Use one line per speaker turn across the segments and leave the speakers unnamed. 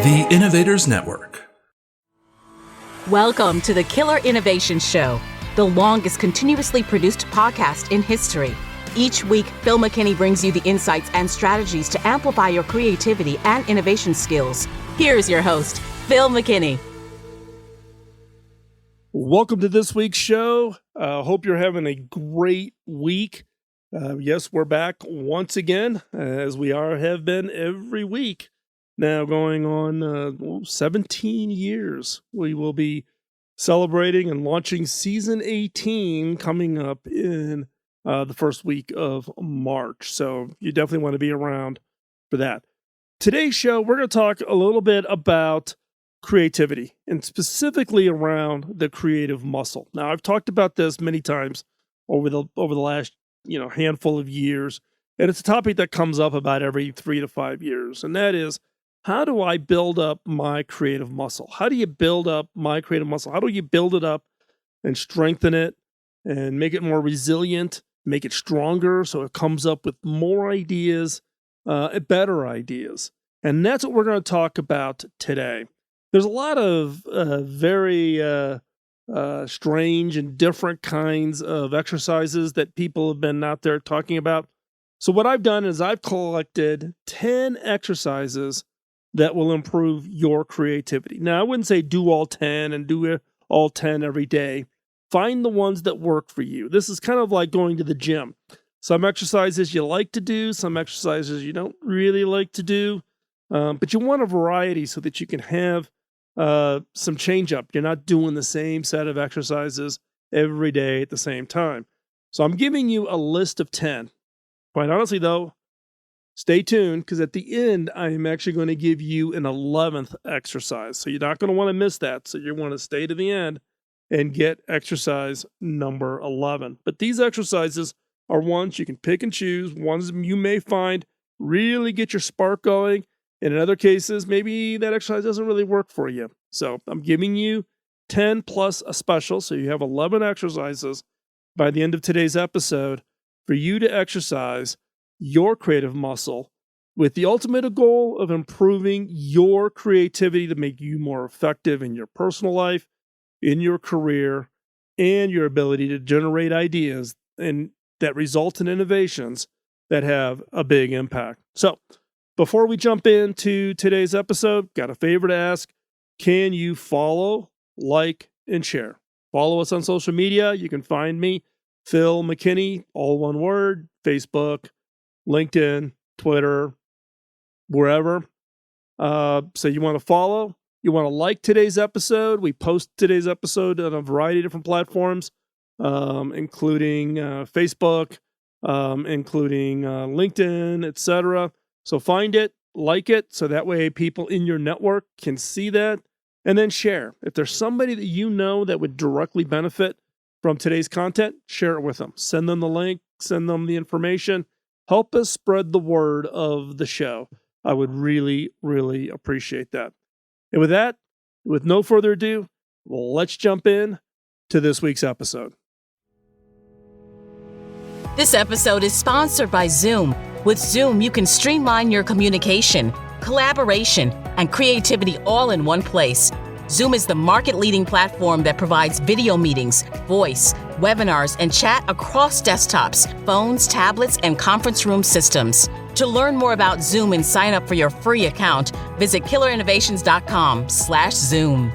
The Innovators Network.
Welcome to the Killer Innovation Show, the longest continuously produced podcast in history. Each week, Phil McKinney brings you the insights and strategies to amplify your creativity and innovation skills. Here's your host, Phil McKinney.
Welcome to this week's show. Hope you're having a great week. Yes, we're back once again, as we have been every week. Now going on 17 years. We will be celebrating and launching season 18 coming up in the first week of March. So you definitely want to be around for that. Today's show, we're going to talk a little bit about creativity and specifically around the creative muscle. Now, I've talked about this many times over the last handful of years, and it's a topic that comes up about every 3 to 5 years, and that is, how do I build up my creative muscle? How do you build up my creative muscle? How do you build it up and strengthen it and make it more resilient, make it stronger so it comes up with more ideas, better ideas? And that's what we're going to talk about today. There's a lot of very strange and different kinds of exercises that people have been out there talking about. So what I've done is I've collected 10 exercises that will improve your creativity. Now, I wouldn't say do all 10 and do all 10 every day. Find the ones that work for you. This is kind of like going to the gym. Some exercises you like to do, some exercises you don't really like to do, but you want a variety so that you can have some change up. You're not doing the same set of exercises every day at the same time. So I'm giving you a list of 10. Quite honestly, though, stay tuned, because at the end, I am actually going to give you an 11th exercise. So you're not going to want to miss that. So you want to stay to the end and get exercise number 11. But these exercises are ones you can pick and choose, ones you may find really get your spark going. And in other cases, maybe that exercise doesn't really work for you. So I'm giving you 10 plus a special. So you have 11 exercises by the end of today's episode for you to exercise your creative muscle with the ultimate goal of improving your creativity to make you more effective in your personal life, in your career, and your ability to generate ideas and that result in innovations that have a big impact. So before we jump into today's episode, got a favor to ask. Can you follow, like, and share? Follow us on social media. You can find me, Phil McKinney, all one word, Facebook, LinkedIn, Twitter, wherever. So you want to follow, you want to like today's episode. We post today's episode on a variety of different platforms, including Facebook, including LinkedIn, etc. So find it, like it, so that way people in your network can see that, and then share. If there's somebody that you know that would directly benefit from today's content, share it with them. Send them the link, send them the information. Help us spread the word of the show. I would really, really appreciate that. And with that, with no further ado, let's jump in to this week's episode.
This episode is sponsored by Zoom. With Zoom, you can streamline your communication, collaboration, and creativity all in one place. Zoom is the market-leading platform that provides video meetings, voice, webinars, and chat across desktops, phones, tablets, and conference room systems. To learn more about Zoom and sign up for your free account, visit killerinnovations.com/Zoom.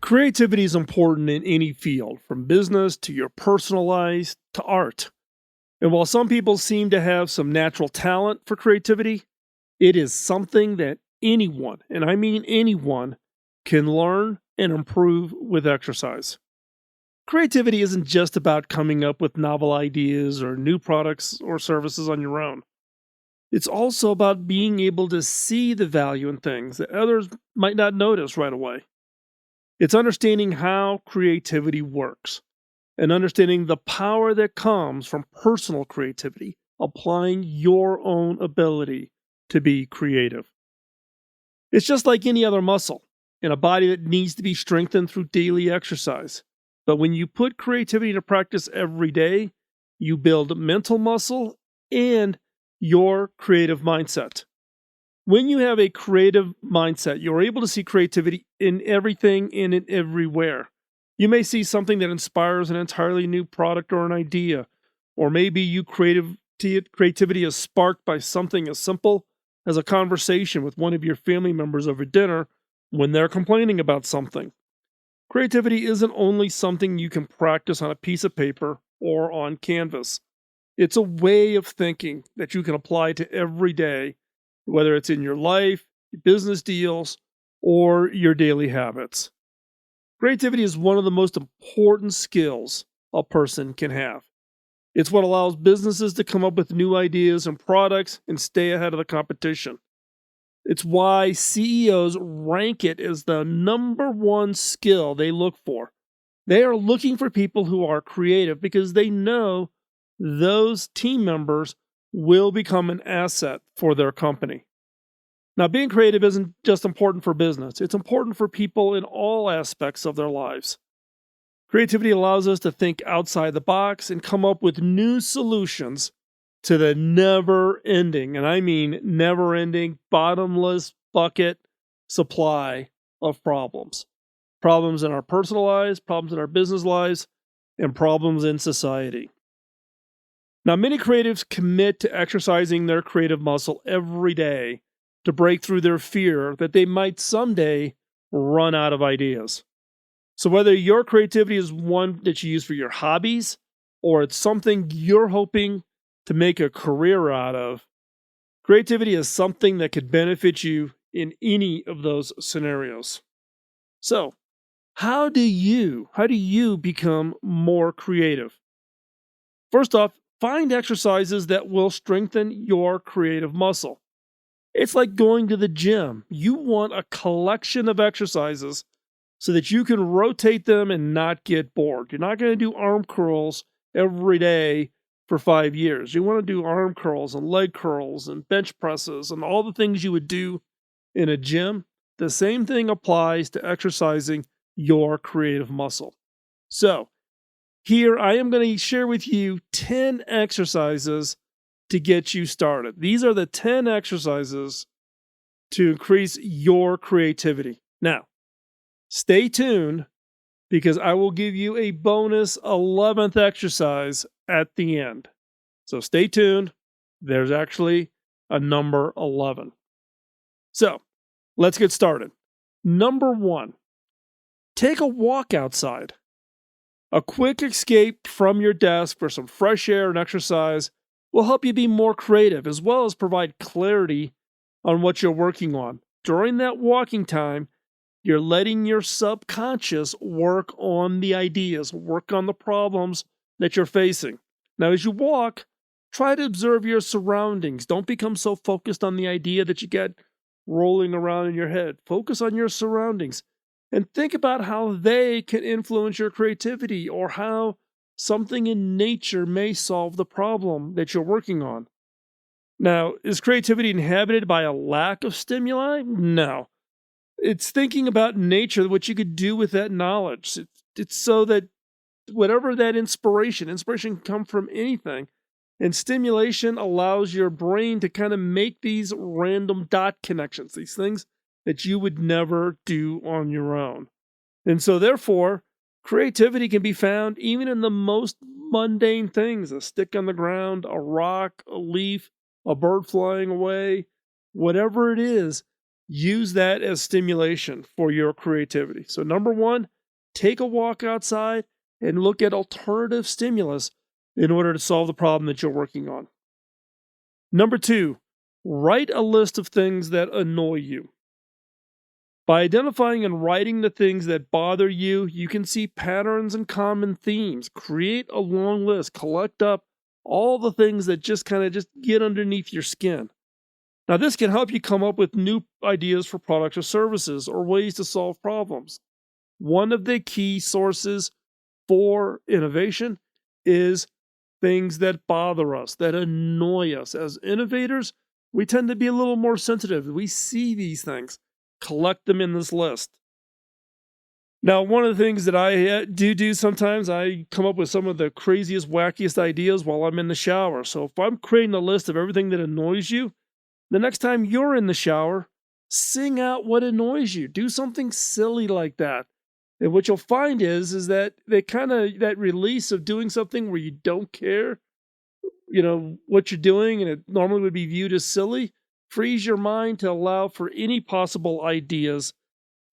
Creativity is important in any field, from business to your personal life to art. And while some people seem to have some natural talent for creativity, it is something that anyone, and I mean anyone, can learn and improve with exercise. Creativity isn't just about coming up with novel ideas or new products or services on your own. It's also about being able to see the value in things that others might not notice right away. It's understanding how creativity works and understanding the power that comes from personal creativity, applying your own ability to be creative. It's just like any other muscle in a body that needs to be strengthened through daily exercise. But when you put creativity into practice every day, you build mental muscle and your creative mindset. When you have a creative mindset, you're able to see creativity in everything and in everywhere. You may see something that inspires an entirely new product or an idea, or maybe creativity is sparked by something as simple as a conversation with one of your family members over dinner when they're complaining about something. Creativity isn't only something you can practice on a piece of paper or on canvas. It's a way of thinking that you can apply to every day, whether it's in your life, your business deals, or your daily habits. Creativity is one of the most important skills a person can have. It's what allows businesses to come up with new ideas and products and stay ahead of the competition. It's why CEOs rank it as the number one skill they look for. They are looking for people who are creative because they know those team members will become an asset for their company. Now, being creative isn't just important for business, it's important for people in all aspects of their lives. Creativity allows us to think outside the box and come up with new solutions to the never ending, and I mean never ending, bottomless bucket supply of problems. Problems in our personal lives, problems in our business lives, and problems in society. Now, many creatives commit to exercising their creative muscle every day to break through their fear that they might someday run out of ideas. So whether your creativity is one that you use for your hobbies or it's something you're hoping to make a career out of, creativity is something that could benefit you in any of those scenarios. So, how do you become more creative? First off, find exercises that will strengthen your creative muscle. It's like going to the gym. You want a collection of exercises so that you can rotate them and not get bored. You're not going to do arm curls every day for 5 years. You want to do arm curls and leg curls and bench presses and all the things you would do in a gym. The same thing applies to exercising your creative muscle. So, here I am going to share with you 10 exercises to get you started. These are the 10 exercises to increase your creativity. Now, stay tuned because I will give you a bonus 11th exercise at the end. So stay tuned. There's actually a number 11. So let's get started. Number 1, take a walk outside. A quick escape from your desk for some fresh air and exercise will help you be more creative as well as provide clarity on what you're working on. During that walking time, you're letting your subconscious work on the ideas, work on the problems that you're facing. Now, as you walk, try to observe your surroundings. Don't become so focused on the idea that you get rolling around in your head. Focus on your surroundings and think about how they can influence your creativity or how something in nature may solve the problem that you're working on. Now, is creativity inhabited by a lack of stimuli? No. It's thinking about nature, what you could do with that knowledge. It's so that whatever that inspiration can come from anything. And stimulation allows your brain to kind of make these random dot connections, these things that you would never do on your own. And so therefore, creativity can be found even in the most mundane things: a stick on the ground, a rock, a leaf, a bird flying away, whatever it is. Use that as stimulation for your creativity. So number 1, take a walk outside and look at alternative stimulus in order to solve the problem that you're working on. Number 2, write a list of things that annoy you. By identifying and writing the things that bother you, you can see patterns and common themes. Create a long list. Collect up all the things that just get underneath your skin. Now, this can help you come up with new ideas for products or services or ways to solve problems. One of the key sources for innovation is things that bother us, that annoy us. As innovators, we tend to be a little more sensitive. We see these things, collect them in this list. Now, one of the things that I do sometimes, I come up with some of the craziest, wackiest ideas while I'm in the shower. So if I'm creating a list of everything that annoys you, the next time you're in the shower, sing out what annoys you. Do something silly like that. And what you'll find is that that release of doing something where you don't care, what you're doing, and it normally would be viewed as silly, frees your mind to allow for any possible ideas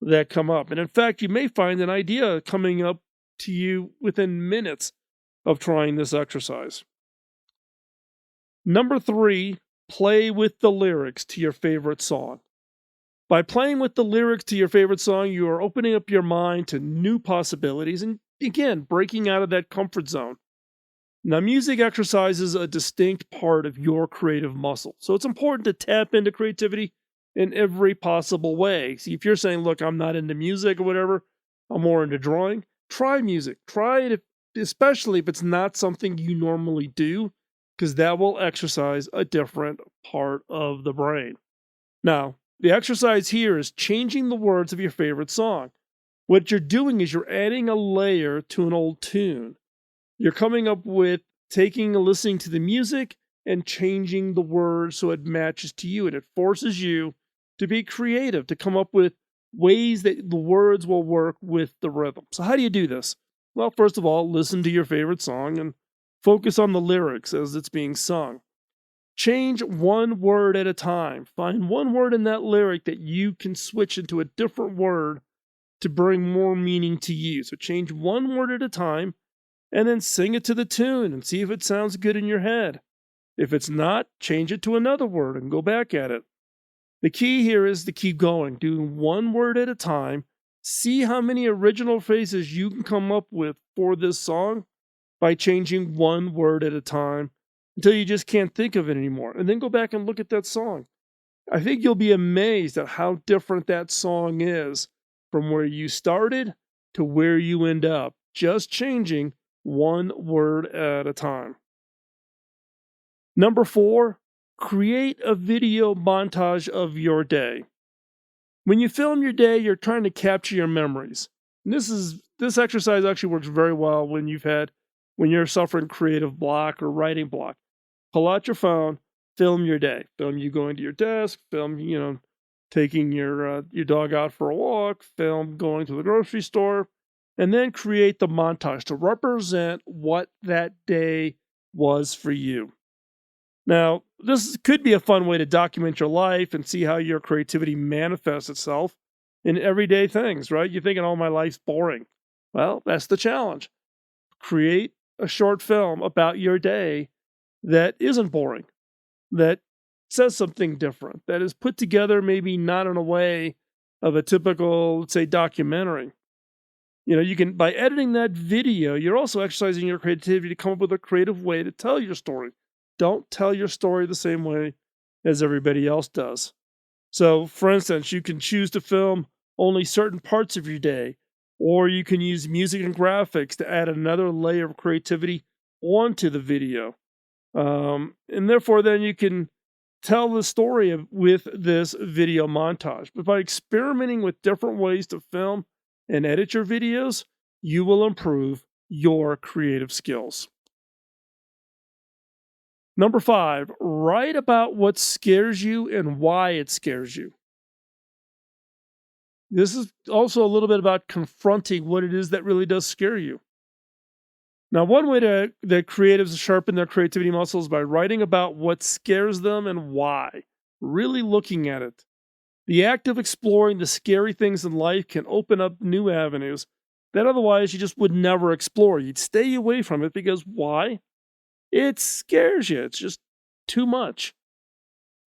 that come up. And in fact, you may find an idea coming up to you within minutes of trying this exercise. Number 3, play with the lyrics to your favorite song. By playing with the lyrics to your favorite song, you are opening up your mind to new possibilities and, again, breaking out of that comfort zone. Now, music exercises a distinct part of your creative muscle, so it's important to tap into creativity in every possible way. See, if you're saying, look, I'm not into music or whatever, I'm more into drawing, try music. Try it, especially if it's not something you normally do, because that will exercise a different part of the brain. Now, the exercise here is changing the words of your favorite song. What you're doing is you're adding a layer to an old tune. You're coming up with listening to the music and changing the words so it matches to you, and it forces you to be creative, to come up with ways that the words will work with the rhythm. So how do you do this? Well, first of all, listen to your favorite song and focus on the lyrics as it's being sung. Change one word at a time. Find one word in that lyric that you can switch into a different word to bring more meaning to you. So change one word at a time and then sing it to the tune and see if it sounds good in your head. If it's not, change it to another word and go back at it. The key here is to keep going, doing one word at a time. See how many original phrases you can come up with for this song by changing one word at a time until you just can't think of it anymore. And then go back and look at that song. I think you'll be amazed at how different that song is from where you started to where you end up, just changing one word at a time. Number 4, create a video montage of your day. When you film your day, you're trying to capture your memories. And this exercise actually works very well when you're suffering creative block or writing block. Pull out your phone, film your day. Film you going to your desk, film, taking your dog out for a walk, film going to the grocery store, and then create the montage to represent what that day was for you. Now, this could be a fun way to document your life and see how your creativity manifests itself in everyday things, right? You're thinking, oh, my life's boring. Well, that's the challenge. Create a short film about your day that isn't boring, that says something different, that is put together maybe not in a way of a typical, let's say, documentary. You can, by editing that video, you're also exercising your creativity to come up with a creative way to tell your story. Don't tell your story the same way as everybody else does. So, for instance, you can choose to film only certain parts of your day, or you can use music and graphics to add another layer of creativity onto the video. And therefore, then you can tell the story with this video montage. But by experimenting with different ways to film and edit your videos, you will improve your creative skills. Number 5, write about what scares you and why it scares you. This is also a little bit about confronting what it is that really does scare you. Now, one way that creatives sharpen their creativity muscles is by writing about what scares them and why, really looking at it. The act of exploring the scary things in life can open up new avenues that otherwise you just would never explore. You'd stay away from it because why? It scares you. It's just too much.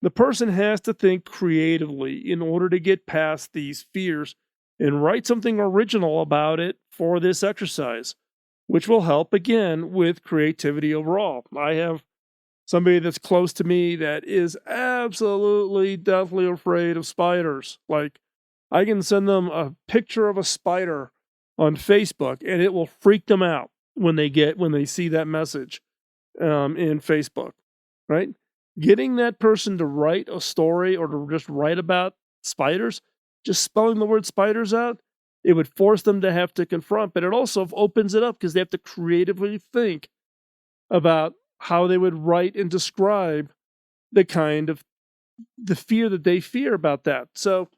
The person has to think creatively in order to get past these fears and write something original about it for this exercise, which will help again with creativity overall. I have somebody that's close to me that is absolutely deathly afraid of spiders. Like, I can send them a picture of a spider on Facebook and it will freak them out when they see that message in Facebook, right? Getting that person to write a story or to just write about spiders, just spelling the word spiders out, it would force them to have to confront, but it also opens it up because they have to creatively think about how they would write and describe the kind of the fear that they fear about that. So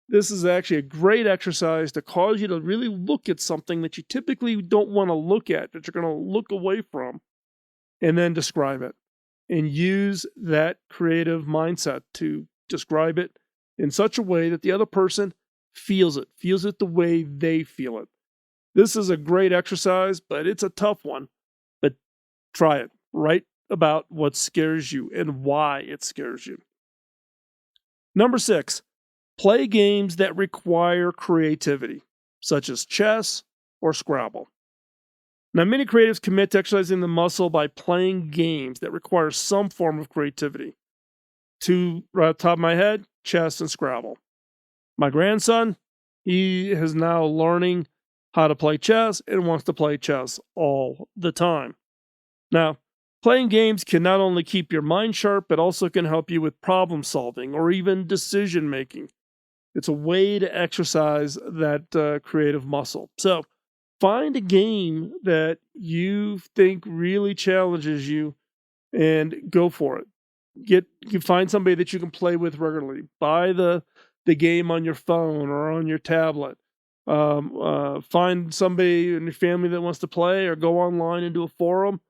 this is actually a great exercise to cause you to really look at something that you typically don't want to look at, that you're going to look away from, and then describe it. And use that creative mindset to describe it in such a way that the other person feels it the way they feel it. This is a great exercise, but it's a tough one. But try it. Write about what scares you and why it scares you. Number 6, play games that require creativity, such as chess or Scrabble. Now, many creatives commit to exercising the muscle by playing games that require some form of creativity. Two right off the top of my head, chess and Scrabble. My grandson, he is now learning how to play chess and wants to play chess all the time. Now, playing games can not only keep your mind sharp, but also can help you with problem solving or even decision making. It's a way to exercise that creative muscle. So, find a game that you think really challenges you and go for it. You find somebody that you can play with regularly. Buy the game on your phone or on your tablet. Find somebody in your family that wants to play, or go online into a forum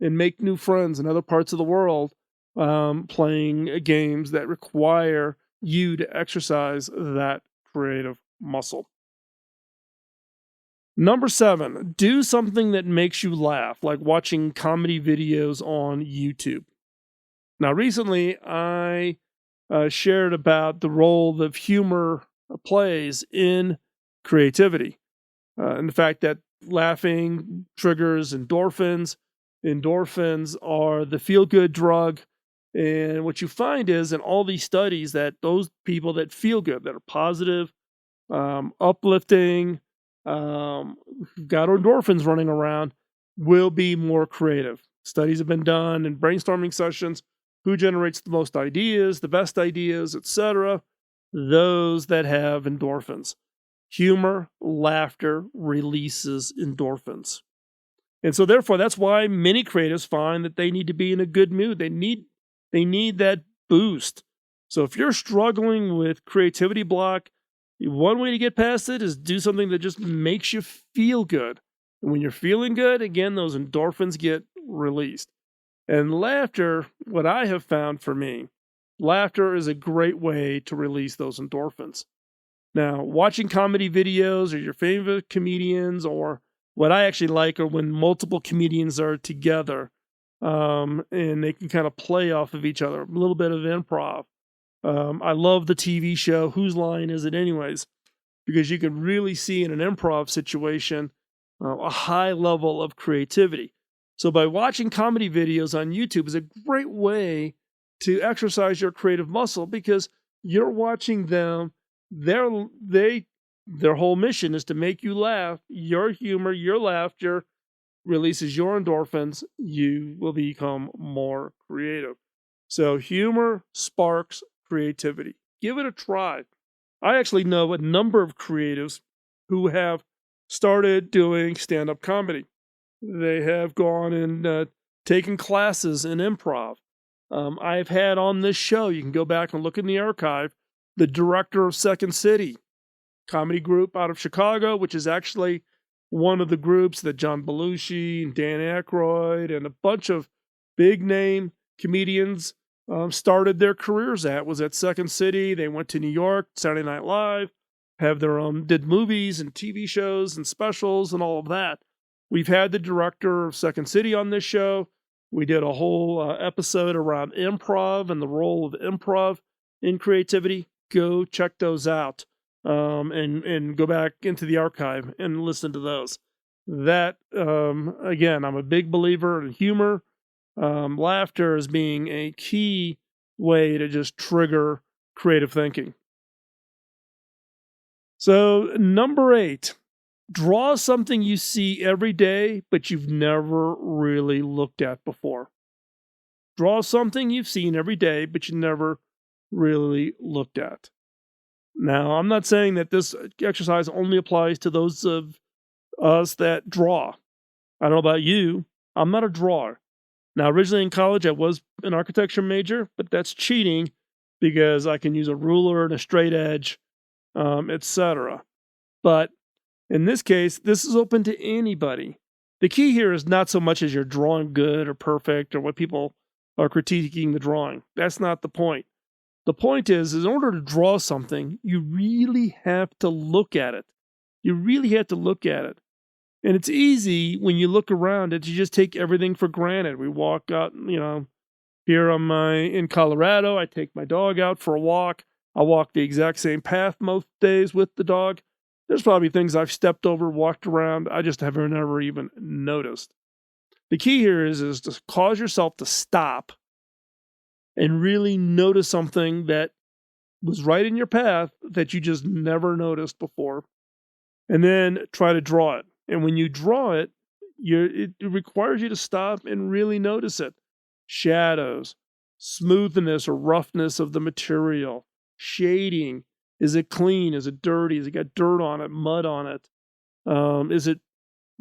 and make new friends in other parts of the world playing games that require you to exercise that creative muscle. Number 7, do something that makes you laugh, like watching comedy videos on YouTube. Now, recently, I shared about the role that humor plays in creativity, and the fact that laughing triggers endorphins. Endorphins are the feel-good drug, and what you find is in all these studies that those people that feel good, that are positive, uplifting, got endorphins running around, will be more creative. Studies have been done in brainstorming sessions. Who generates the most ideas, the best ideas, etc.? Those that have endorphins. Humor, laughter releases endorphins. And so therefore, that's why many creatives find that they need to be in a good mood. They need that boost. So if you're struggling with creativity block, one way to get past it is do something that just makes you feel good. And when you're feeling good, again, those endorphins get released. And laughter, what I have found for me, laughter is a great way to release those endorphins. Now, watching comedy videos or your favorite comedians, or what I actually like are when multiple comedians are together and they can kind of play off of each other, a little bit of improv. I love the TV show Whose Line Is It Anyways? Because you can really see in an improv situation a high level of creativity. So by watching comedy videos on YouTube is a great way to exercise your creative muscle, because you're watching them. Their whole mission is to make you laugh. Your humor, your laughter releases your endorphins. You will become more creative. So humor sparks creativity. Give it a try. I actually know a number of creatives who have started doing stand-up comedy. They have gone and taken classes in improv. I've had on this show, you can go back and look in the archive, the director of Second City comedy group out of Chicago, which is actually one of the groups that John Belushi and Dan Aykroyd and a bunch of big-name comedians started their careers at, was at Second City. They went to New York, Saturday Night Live, have their own, did movies and TV shows and specials and all of that. We've had the director of Second City on this show. We did a whole episode around improv and the role of improv in creativity. Go check those out and go back into the archive and listen to those. That, again, I'm a big believer in humor. Laughter as being a key way to just trigger creative thinking. So, number 8, draw something you see every day, but you've never really looked at before. Draw something you've seen every day, but you never really looked at. Now, I'm not saying that this exercise only applies to those of us that draw. I don't know about you. I'm not a drawer. Now, originally in college, I was an architecture major, but that's cheating because I can use a ruler and a straight edge, etc. But in this case, this is open to anybody. The key here is not so much as you're drawing good or perfect or what people are critiquing the drawing. That's not the point. The point is in order to draw something, you really have to look at it. You really have to look at it. And it's easy when you look around it, you just take everything for granted. We walk out, here in Colorado, I take my dog out for a walk. I walk the exact same path most days with the dog. There's probably things I've stepped over, walked around, I just haven't never even noticed. The key here is to cause yourself to stop and really notice something that was right in your path that you just never noticed before. And then try to draw it. And when you draw it, it requires you to stop and really notice it. Shadows, smoothness or roughness of the material, shading. Is it clean? Is it dirty? Has it got dirt on it, mud on it? Is it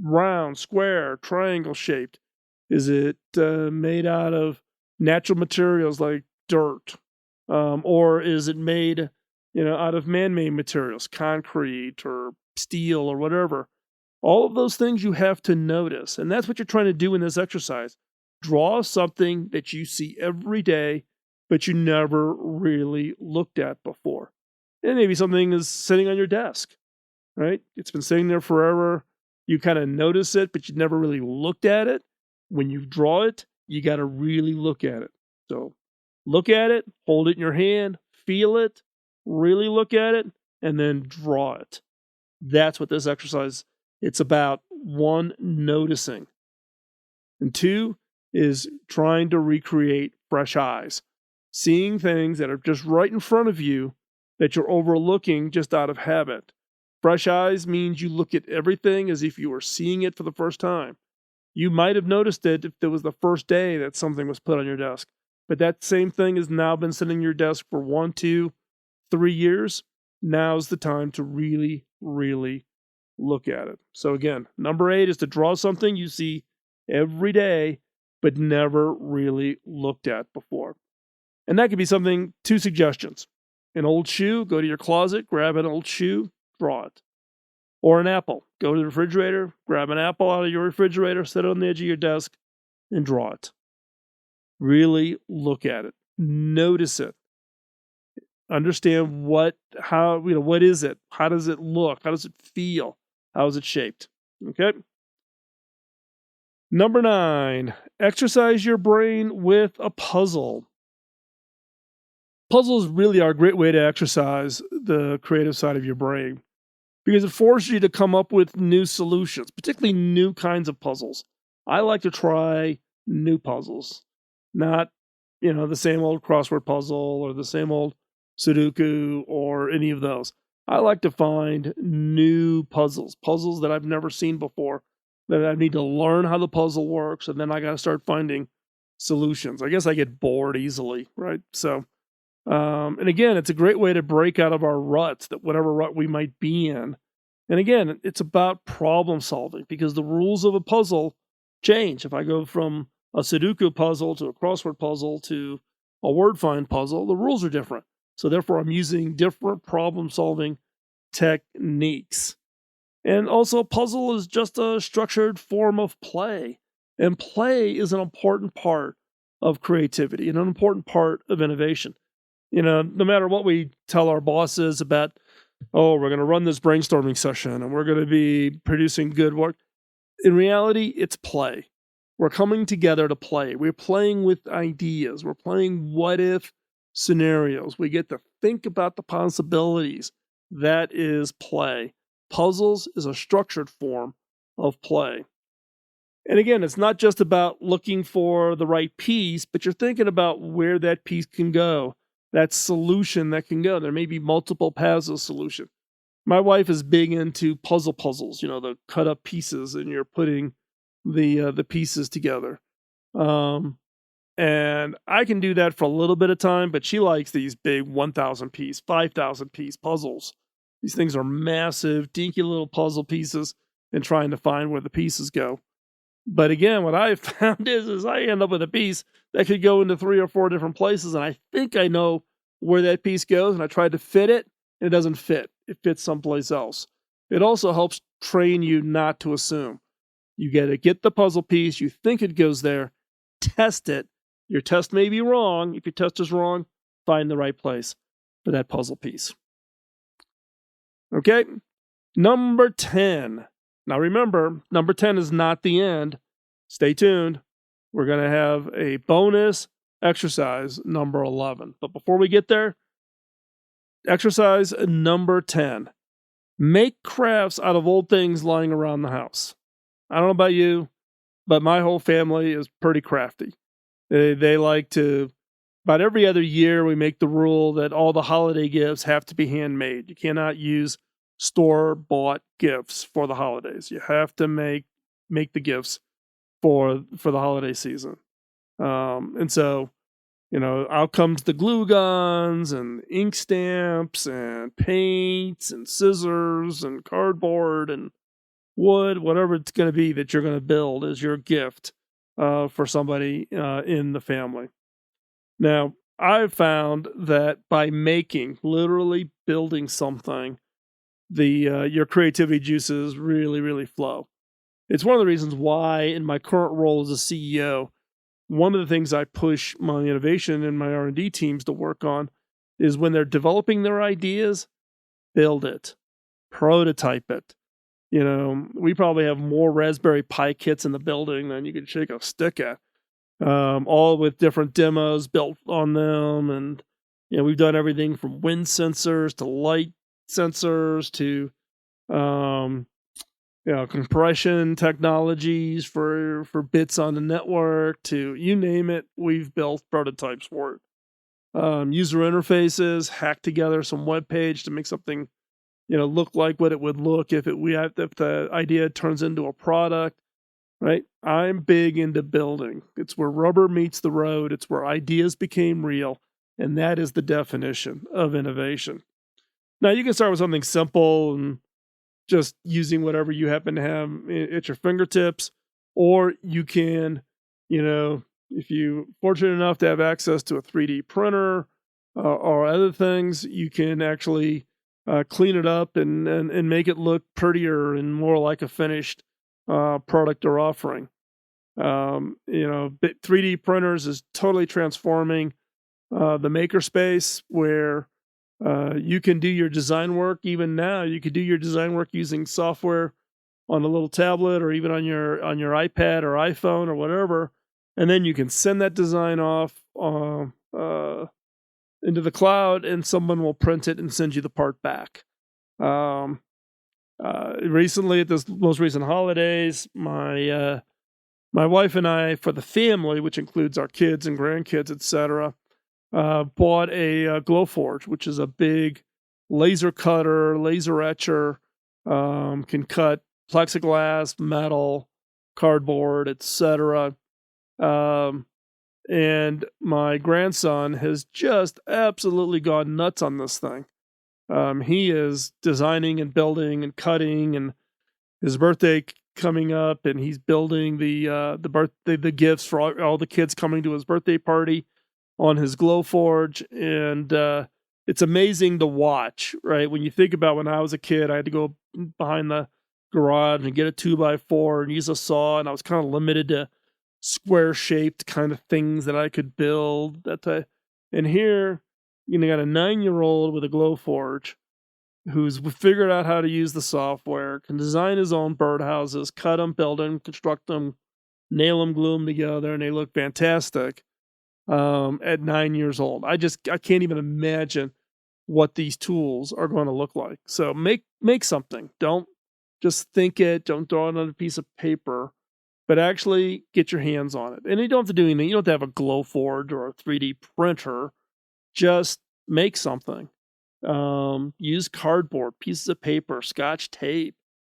round, square, triangle shaped? Is it made out of natural materials like dirt? Or is it made out of man-made materials, concrete or steel or whatever? All of those things you have to notice. And that's what you're trying to do in this exercise. Draw something that you see every day, but you never really looked at before. And maybe something is sitting on your desk, right? It's been sitting there forever. You kind of notice it, but you never really looked at it. When you draw it, you got to really look at it. So look at it, hold it in your hand, feel it, really look at it, and then draw it. That's what this exercise, it's about. One, noticing. And two is trying to recreate fresh eyes. Seeing things that are just right in front of you that you're overlooking just out of habit. Fresh eyes means you look at everything as if you were seeing it for the first time. You might have noticed it if it was the first day that something was put on your desk. But that same thing has now been sitting on your desk for 1, 2, 3 years. Now's the time to really, really look at it. So again, number 8 is to draw something you see every day, but never really looked at before. And that could be something, 2 suggestions. An old shoe, go to your closet, grab an old shoe, draw it. Or an apple, go to the refrigerator, grab an apple out of your refrigerator, set it on the edge of your desk, and draw it. Really look at it. Notice it. Understand what is it? How does it look? How does it feel? How is it shaped? Okay. Number 9, exercise your brain with a puzzle. Puzzles really are a great way to exercise the creative side of your brain because it forces you to come up with new solutions, particularly new kinds of puzzles. I like to try new puzzles, not, the same old crossword puzzle or the same old Sudoku or any of those. I like to find new puzzles that I've never seen before, that I need to learn how the puzzle works, and then I got to start finding solutions. I guess I get bored easily, right? So, and again, it's a great way to break out of our ruts, that whatever rut we might be in. And again, it's about problem solving because the rules of a puzzle change. If I go from a Sudoku puzzle to a crossword puzzle to a word find puzzle, the rules are different. So therefore, I'm using different problem solving techniques. And also, puzzle is just a structured form of play. And play is an important part of creativity and an important part of innovation. No matter what we tell our bosses about, we're going to run this brainstorming session and we're going to be producing good work. In reality, it's play. We're coming together to play. We're playing with ideas. We're playing what if scenarios. We get to think about the possibilities. That is play. Puzzles is a structured form of play. And again, it's not just about looking for the right piece, but you're thinking about where that piece can go. That solution that can go. There may be multiple paths of solution. My wife is big into puzzles, the cut up pieces, and you're putting the pieces together. And I can do that for a little bit of time, but she likes these big 1,000 piece, 5,000 piece puzzles. These things are massive, dinky little puzzle pieces, and trying to find where the pieces go. But again, what I've found is I end up with a piece that could go into 3 or 4 different places, and I think I know where that piece goes, and I tried to fit it, and it doesn't fit. It fits someplace else. It also helps train you not to assume. You got to get the puzzle piece, you think it goes there, test it. Your test may be wrong. If your test is wrong, find the right place for that puzzle piece. Okay, number 10. Now remember, number 10 is not the end. Stay tuned. We're going to have a bonus exercise, number 11. But before we get there, exercise number 10. Make crafts out of old things lying around the house. I don't know about you, but my whole family is pretty crafty. They like to, about every other year, we make the rule that all the holiday gifts have to be handmade. You cannot use store-bought gifts for the holidays. You have to make the gifts for the holiday season. And so, out comes the glue guns and ink stamps and paints and scissors and cardboard and wood, whatever it's going to be that you're going to build as your gift for somebody in the family. Now, I've found that by literally building something, your creativity juices really, really flow. It's one of the reasons why, in my current role as a CEO, one of the things I push my innovation and my R&D teams to work on is when they're developing their ideas, build it, prototype it. We probably have more Raspberry Pi kits in the building than you can shake a stick at, all with different demos built on them. And, we've done everything from wind sensors to light sensors to, compression technologies for bits on the network to you name it. We've built prototypes for it. User interfaces, hack together some web page to make something look like what it would look if the idea turns into a product, right? I'm big into building. It's where rubber meets the road. It's where ideas became real. And that is the definition of innovation. Now, you can start with something simple and just using whatever you happen to have at your fingertips, or you can, if you're fortunate enough to have access to a 3D printer or other things, you can actually clean it up and make it look prettier and more like a finished product or offering. 3D printers is totally transforming the makerspace where you can do your design work. Even now, you could do your design work using software on a little tablet or even on your iPad or iPhone or whatever, and then you can send that design off into the cloud, and someone will print it and send you the part back. Recently, at this most recent holidays, my wife and I, for the family, which includes our kids and grandkids, etc., bought a Glowforge, which is a big laser cutter, laser etcher, can cut plexiglass, metal, cardboard, etc. And my grandson has just absolutely gone nuts on this thing. He is designing and building and cutting, and his birthday coming up, and he's building the gifts for all the kids coming to his birthday party on his Glowforge. And it's amazing to watch, right? When you think about when I was a kid, I had to go behind the garage and get a 2x4 and use a saw, and I was kind of limited to square shaped kind of things that I could build. And here, got a 9-year-old with a Glowforge who's figured out how to use the software, can design his own birdhouses, cut them, build them, construct them, nail them, glue them together, and they look fantastic. At 9 years old, I can't even imagine what these tools are going to look like. So make something. Don't just think it. Don't throw it on a piece of paper, but actually get your hands on it. And you don't have to do anything. You don't have to have a Glowforge or a 3D printer. Just make something. Use cardboard, pieces of paper, Scotch tape.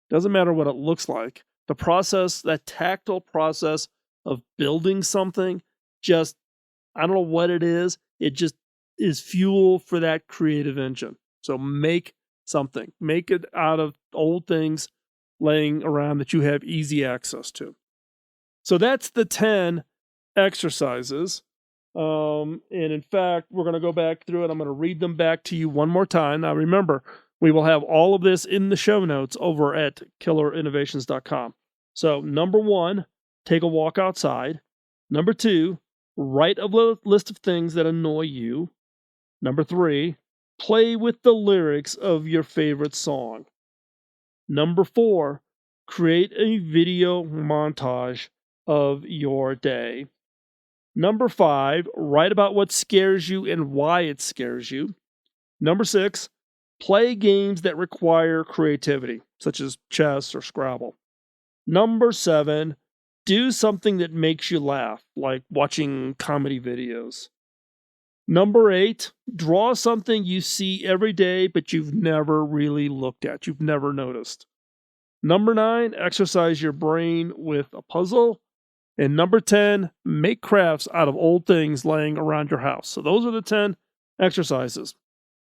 Doesn't matter what it looks like. The process, that tactile process of building something, just I don't know what it is. It just is fuel for that creative engine. So make something. Make it out of old things laying around that you have easy access to. So that's the 10 exercises. And in fact, we're going to go back through it. I'm going to read them back to you one more time. Now, remember, we will have all of this in the show notes over at killerinnovations.com. So, number 1, take a walk outside. Number 2, write a list of things that annoy you. Number 3, play with the lyrics of your favorite song. Number 4, create a video montage of your day. Number 5, write about what scares you and why it scares you. Number 6, play games that require creativity, such as chess or Scrabble. Number 7, do something that makes you laugh, like watching comedy videos. Number 8, draw something you see every day but you've never really looked at, you've never noticed. Number 9, exercise your brain with a puzzle. And number 10, make crafts out of old things laying around your house. So those are the 10 exercises.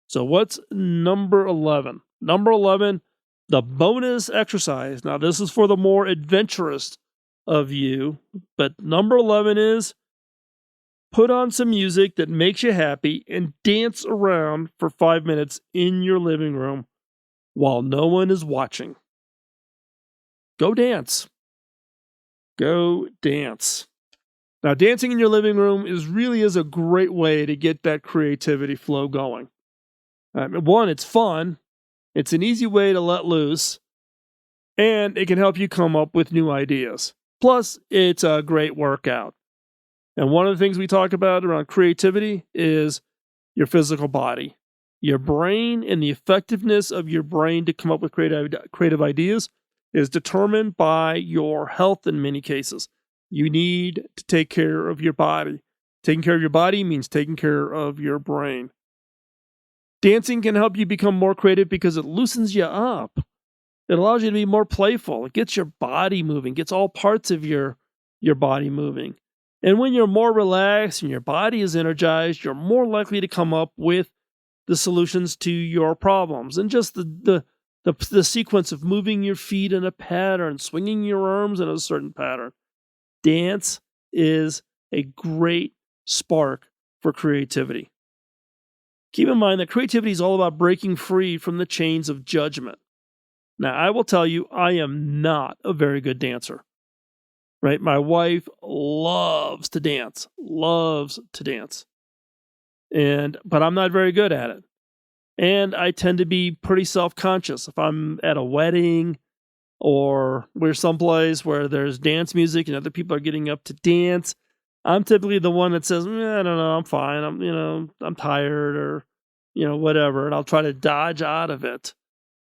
So what's number 11? Number 11, the bonus exercise. Now, this is for the more adventurous of you, but number 11 is put on some music that makes you happy and dance around for 5 minutes in your living room while no one is watching. Go dance. Go dance. Now, dancing in your living room really is a great way to get that creativity flow going. One, it's fun. It's an easy way to let loose, and it can help you come up with new ideas. Plus, it's a great workout. And one of the things we talk about around creativity is your physical body. Your brain and the effectiveness of your brain to come up with creative ideas is determined by your health in many cases. You need to take care of your body. Taking care of your body means taking care of your brain. Dancing can help you become more creative because it loosens you up. It allows you to be more playful. It gets your body moving, gets all parts of your body moving. And when you're more relaxed and your body is energized, you're more likely to come up with the solutions to your problems. And just the sequence of moving your feet in a pattern, swinging your arms in a certain pattern. Dance is a great spark for creativity. Keep in mind that creativity is all about breaking free from the chains of judgment. Now, I will tell you, I am not a very good dancer. Right? My wife loves to dance. But I'm not very good at it. And I tend to be pretty self-conscious. If I'm at a wedding or we're someplace where there's dance music and other people are getting up to dance, I'm typically the one that says, I don't know, I'm fine. I'm tired or, whatever. And I'll try to dodge out of it,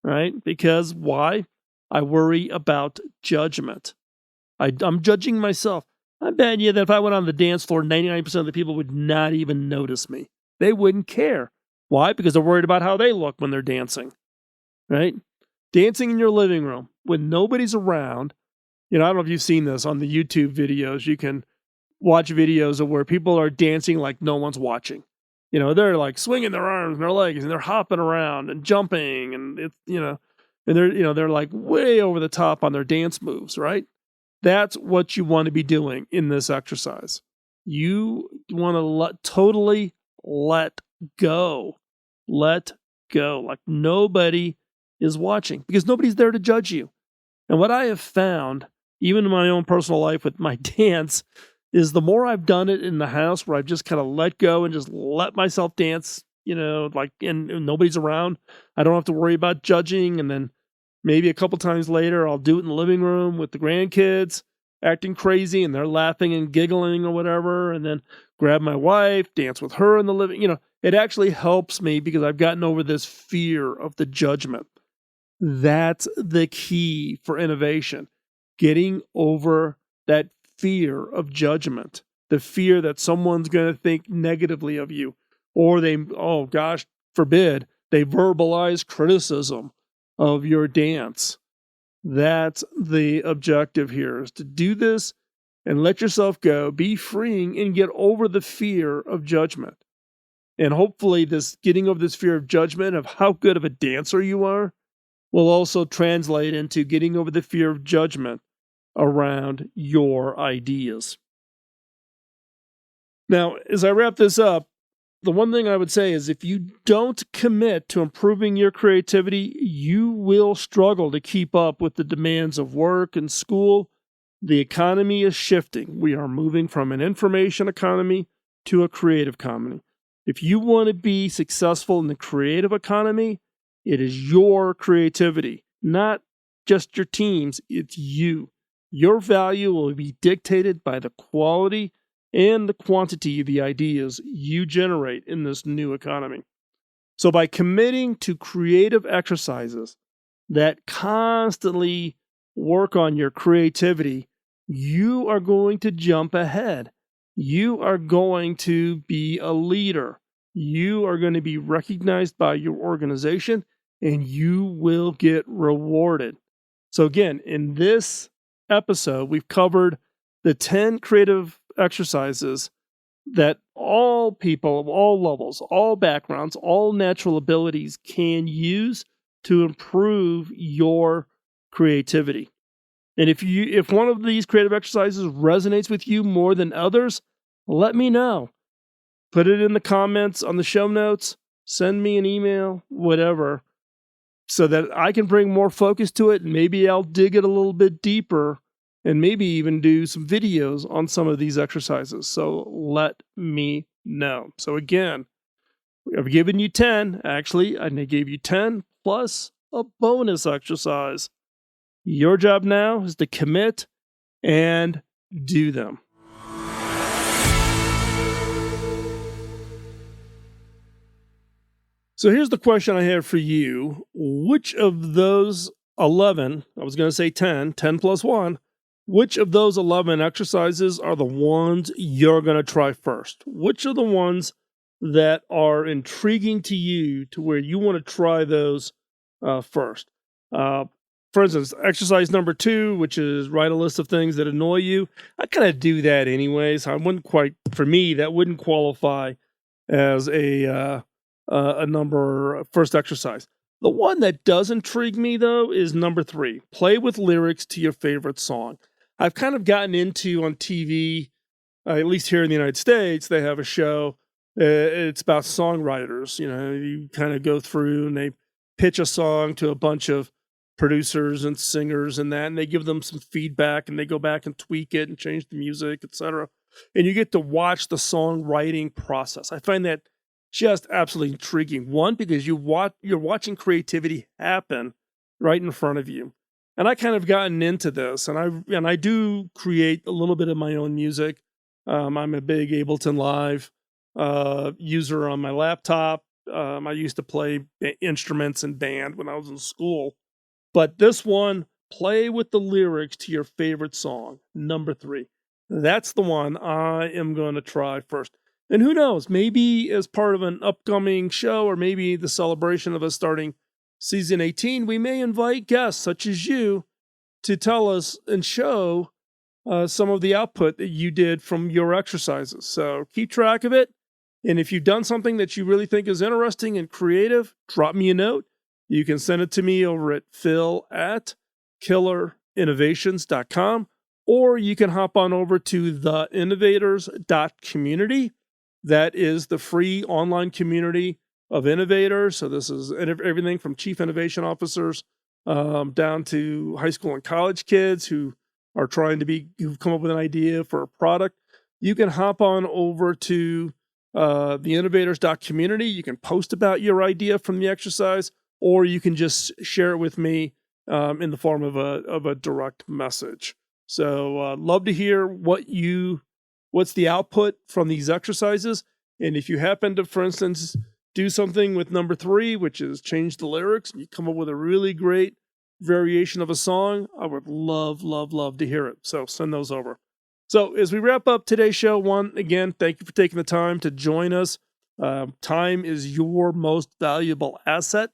right? Because why? I worry about judgment. I'm judging myself. I bet you that if I went on the dance floor, 99% of the people would not even notice me. They wouldn't care. Why? Because they're worried about how they look when they're dancing, right? Dancing in your living room when nobody's around. I don't know if you've seen this on the YouTube videos. You can watch videos of where people are dancing like no one's watching. They're like swinging their arms and their legs and they're hopping around and jumping and and they're like way over the top on their dance moves, right? That's what you want to be doing in this exercise. You want to totally let go. Let go. Like nobody is watching because nobody's there to judge you. And what I have found, even in my own personal life with my dance, is the more I've done it in the house where I've just kind of let go and just let myself dance, and nobody's around. I don't have to worry about judging. And then maybe a couple times later, I'll do it in the living room with the grandkids acting crazy and they're laughing and giggling or whatever. And then grab my wife, dance with her in the living, it actually helps me because I've gotten over this fear of the judgment. That's the key for innovation. Getting over that fear of judgment, the fear that someone's going to think negatively of you, or gosh forbid, they verbalize criticism of your dance. That's the objective here, is to do this and let yourself go. Be freeing and get over the fear of judgment. And hopefully this getting over this fear of judgment of how good of a dancer you are will also translate into getting over the fear of judgment around your ideas. Now, as I wrap this up, the one thing I would say is if you don't commit to improving your creativity, you will struggle to keep up with the demands of work and school. The economy is shifting. We are moving from an information economy to a creative economy. If you want to be successful in the creative economy, it is your creativity, not just your team's, it's you. Your value will be dictated by the quality and the quantity of the ideas you generate in this new economy. So by committing to creative exercises that constantly work on your creativity, you are going to jump ahead. You are going to be a leader. You are going to be recognized by your organization, and you will get rewarded. So again, in this episode, we've covered the 10 creative exercises that all people of all levels, all backgrounds, all natural abilities can use to improve your creativity. And if one of these creative exercises resonates with you more than others, let me know. Put it in the comments on the show notes, send me an email, whatever, so that I can bring more focus to it, and maybe I'll dig it a little bit deeper and maybe even do some videos on some of these exercises. So let me know. So again, I've given you 10. Actually, I gave you 10 plus a bonus exercise. Your job now is to commit and do them. So here's the question I have for you. Which of those 11, I was going to say 10 plus 1, which of those 11 exercises are the ones you're going to try first? Which are the ones that are intriguing to you to where you want to try those first? For instance, exercise number 2, which is write a list of things that annoy you. I kind of do that anyways. For me, that wouldn't qualify as a number first exercise. The one that does intrigue me, though, is number 3. Play with lyrics to your favorite song. I've kind of gotten into on TV, at least here in the United States, they have a show. It's about songwriters. You kind of go through and they pitch a song to a bunch of producers and singers and that, and they give them some feedback and they go back and tweak it and change the music, etc. And you get to watch the songwriting process. I find that just absolutely intriguing. One, because you're watching creativity happen right in front of you. And I kind of gotten into this, and I do create a little bit of my own music. I'm a big Ableton Live user on my laptop. I used to play instruments in band when I was in school. But this one, play with the lyrics to your favorite song, number 3. That's the one I am going to try first. And who knows, maybe as part of an upcoming show, or maybe the celebration of us starting season 18, we may invite guests such as you to tell us and show some of the output that you did from your exercises. So keep track of it. And if you've done something that you really think is interesting and creative, drop me a note. You can send it to me over at phil@killerinnovations.com, or you can hop on over to theinnovators.community. That is the free online community of innovators. So this is everything from chief innovation officers down to high school and college kids who are who've come up with an idea for a product. You can hop on over to theinnovators.community. You can post about your idea from the exercise, or you can just share it with me in the form of a direct message. So love to hear what's the output from these exercises. And if you happen to, for instance, do something with number 3, which is change the lyrics, and you come up with a really great variation of a song, I would love, love, love to hear it. So send those over. So as we wrap up today's show, again, thank you for taking the time to join us. Time is your most valuable asset.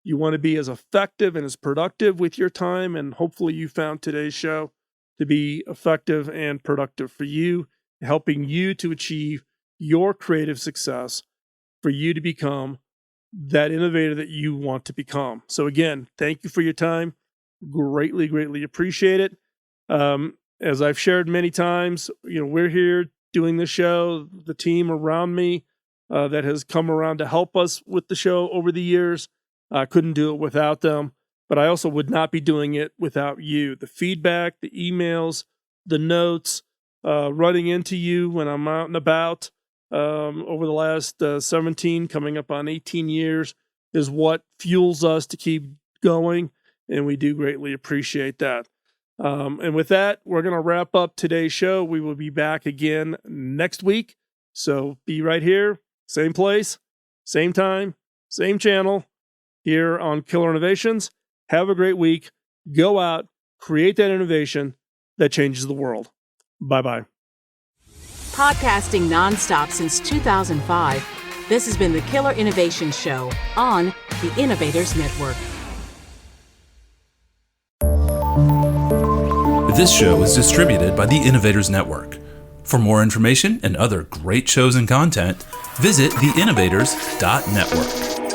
You want to be as effective and as productive with your time, and hopefully you found today's show to be effective and productive for you, helping you to achieve your creative success, for you to become that innovator that you want to become. So again, thank you for your time. Greatly, greatly appreciate it. As I've shared many times, we're here doing the show, the team around me that has come around to help us with the show over the years. I couldn't do it without them, but I also would not be doing it without you. The feedback, the emails, the notes, running into you when I'm out and about over the last 17, coming up on 18 years is what fuels us to keep going, and we do greatly appreciate that. And with that, we're going to wrap up today's show. We will be back again next week. So be right here, same place, same time, same channel here on Killer Innovations. Have a great week. Go out, create that innovation that changes the world. Bye-bye.
Podcasting nonstop since 2005, this has been the Killer Innovation Show on the Innovators Network.
This show is distributed by the Innovators Network. For more information and other great shows and content, visit theinnovators.network.